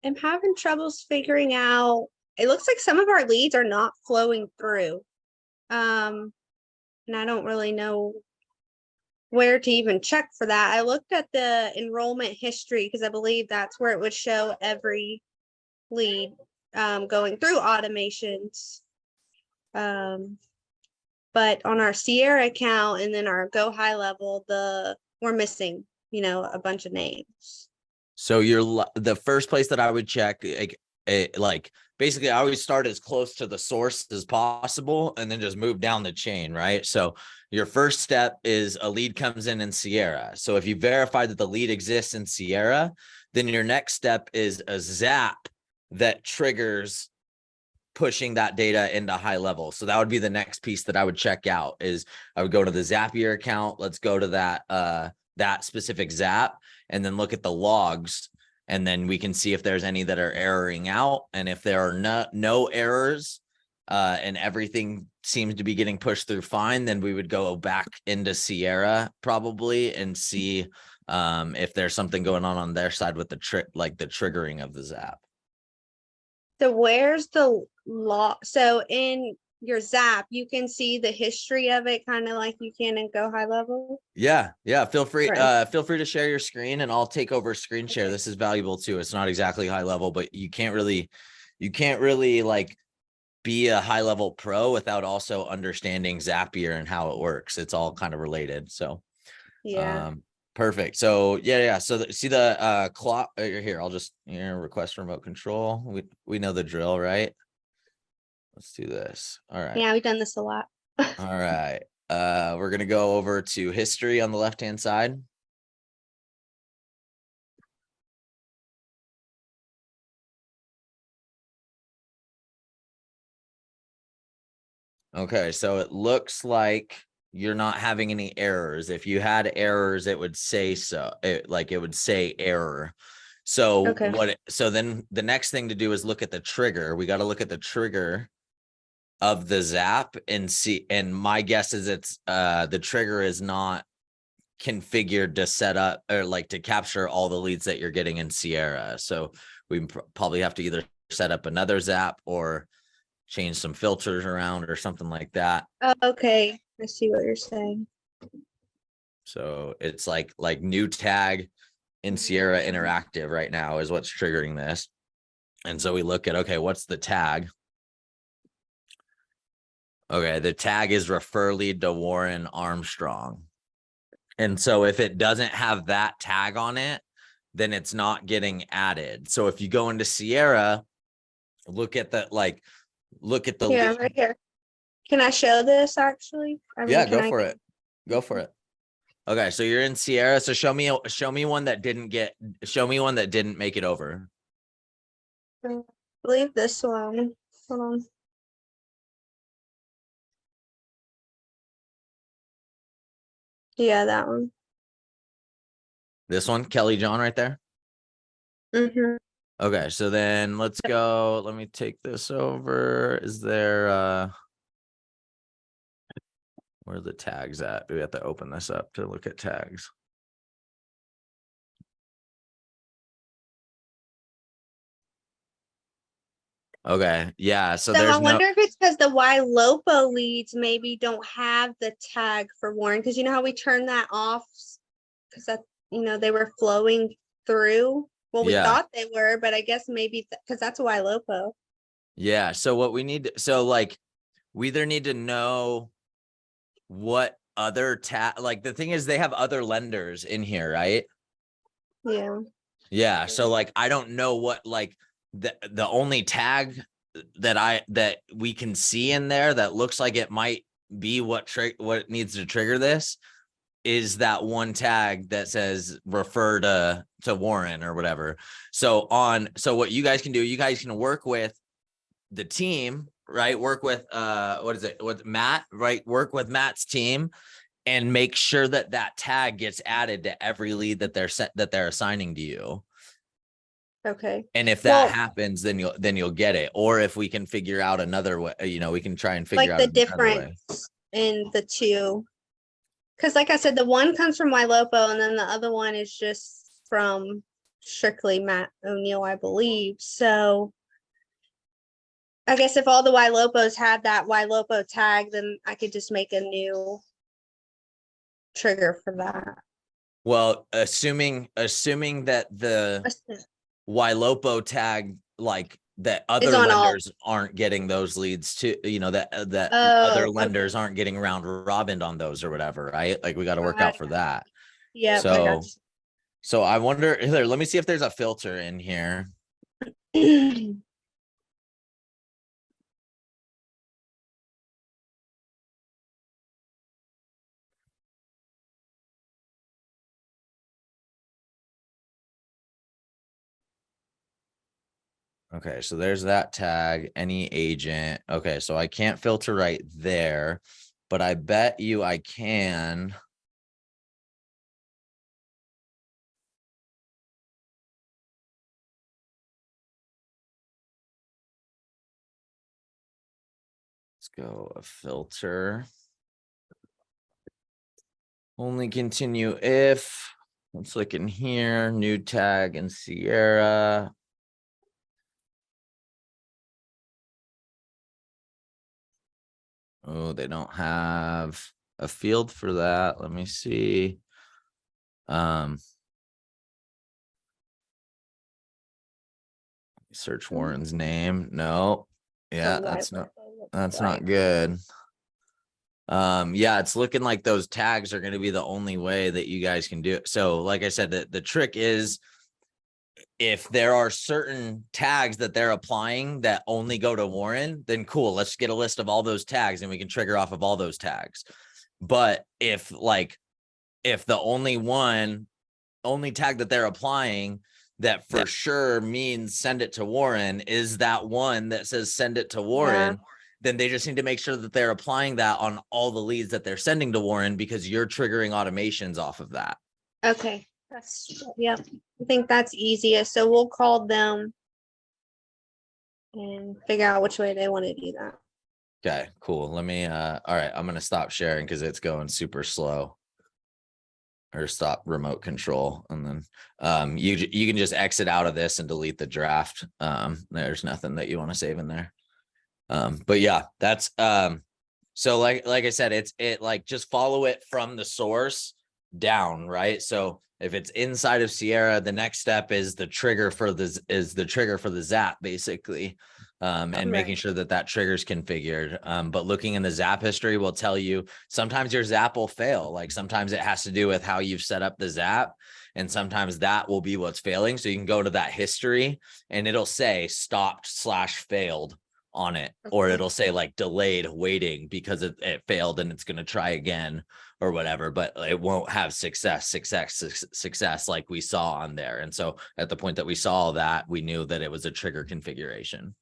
am having troubles figuring out. It looks like some of our leads are not flowing through. And I don't really know where to even check for that. I looked at the enrollment history because I believe that's where it would show every lead going through automations. But on our Sierra account and then our Go HighLevel, we're missing, a bunch of names. So the first place that I would check, like basically I always start as close to the source as possible and then just move down the chain, right? So your first step is a lead comes in Sierra. So if you verify that the lead exists in Sierra, then your next step is a Zap that triggers pushing that data into HighLevel. So that would be the next piece that I would check out. Is I would go to the Zapier account. Let's go to that specific Zap and then look at the logs, and then we can see if there's any that are erroring out. And if there are no errors and everything seems to be getting pushed through fine, then we would go back into Sierra probably and see if there's something going on their side with the triggering of the Zap. So where's the log? So in your Zap, you can see the history of it, kind of like you can in Go HighLevel. Yeah. Feel free. Right. Feel free to share your screen, and I'll take over screen share. Okay. This is valuable too. It's not exactly HighLevel, but you can't really like be a HighLevel pro without also understanding Zapier and how it works. It's all kind of related. So, yeah. Perfect. So yeah. So see the clock here. I'll just request remote control. We know the drill, right? Let's do this. All right. Yeah, we've done this a lot. All right. We're gonna go over to history on the left-hand side. Okay, so it looks like you're not having any errors. If you had errors, it would say so. It would say error. So Okay. so then the next thing to do is look at the trigger. We got to look at the trigger of the Zap and see. And my guess is it's the trigger is not configured to set up or to capture all the leads that you're getting in Sierra. So we probably have to either set up another Zap or change some filters around or something like that. Okay, I see what you're saying. So it's like new tag in Sierra Interactive right now is what's triggering this. And so we look at, okay, what's the tag? Okay, the tag is refer lead to Warren Armstrong. And so if it doesn't have that tag on it, then it's not getting added. So if you go into Sierra, look at the Yeah, right here. Can I show this actually? Yeah, go for it. Go for it. Okay, so you're in Sierra. So show me one that didn't make it over. I believe this one. Hold on. Yeah, that one. This one, Kelly John right there. Mm-hmm. Okay, so then let's go. Let me take this over. Is there where are the tags at? We have to open this up to look at tags. Okay, yeah. So I there's wonder if it's because the YLOPO leads maybe don't have the tag for Warren, because you know how we turn that off because that they were flowing through. Well, we thought they were, but I guess maybe because that's YLOPO. Yeah. So what we need, we either need to know what other the thing is they have other lenders in here, right? Yeah. Yeah. So I don't know what the only tag that we can see in there that looks like it might be what needs to trigger this is that one tag that says refer to Warren or whatever. So what you guys can do, you guys can work with the team, right? Work with with Matt, right? Work with Matt's team and make sure that tag gets added to every lead that they're assigning to you. Okay. And if that happens, then you'll get it. Or if we can figure out another way, we can try and figure out the difference in the two. Because like I said, the one comes from YLOPO and then the other one is just from strictly Matt O'Neill, I believe. So I guess if all the YLOPOs had that YLOPO tag, then I could just make a new trigger for that. Well, assuming that the YLOPO tag, like that It's other on all. lenders aren't getting those leads too, that other Oh, lenders okay. aren't getting round robined on those or whatever, right? Like we got to work out I for got that. Yep, I got So I wonder here, let me see if there's a filter in here. you. Okay, so there's that tag, any agent. Okay, so I can't filter right there, but I bet you I can. Let's go a filter. Only continue if. Let's look in here, new tag in Sierra. Oh, they don't have a field for that. Let me see. Search Warren's name. No. Yeah, that's not good. Yeah, it's looking like those tags are going to be the only way that you guys can do it. So like I said, the trick is if there are certain tags that they're applying that only go to Warren, then cool, let's get a list of all those tags and we can trigger off of all those tags. But if the only tag that they're applying that for sure means send it to Warren is that one that says send it to Warren, then they just need to make sure that they're applying that on all the leads that they're sending to Warren because you're triggering automations off of that. Okay. Yep. I think that's easiest. So we'll call them and figure out which way they want to do that. Okay, cool. Let me, all right, I'm going to stop sharing because it's going super slow. Or stop remote control. And then you can just exit out of this and delete the draft. There's nothing that you want to save in there. But yeah, that's so like I said, it like just follow it from the source down, right? So if it's inside of Sierra, the next step is the trigger for the Zap, basically. And making sure that trigger is configured. But looking in the Zap history will tell you sometimes your Zap will fail. Like sometimes it has to do with how you've set up the Zap. And sometimes that will be what's failing. So you can go to that history and it'll say stopped/failed on it, or it'll say like delayed waiting because it failed and it's going to try again or whatever, but it won't have success like we saw on there. And so at the point that we saw that, we knew that it was a trigger configuration.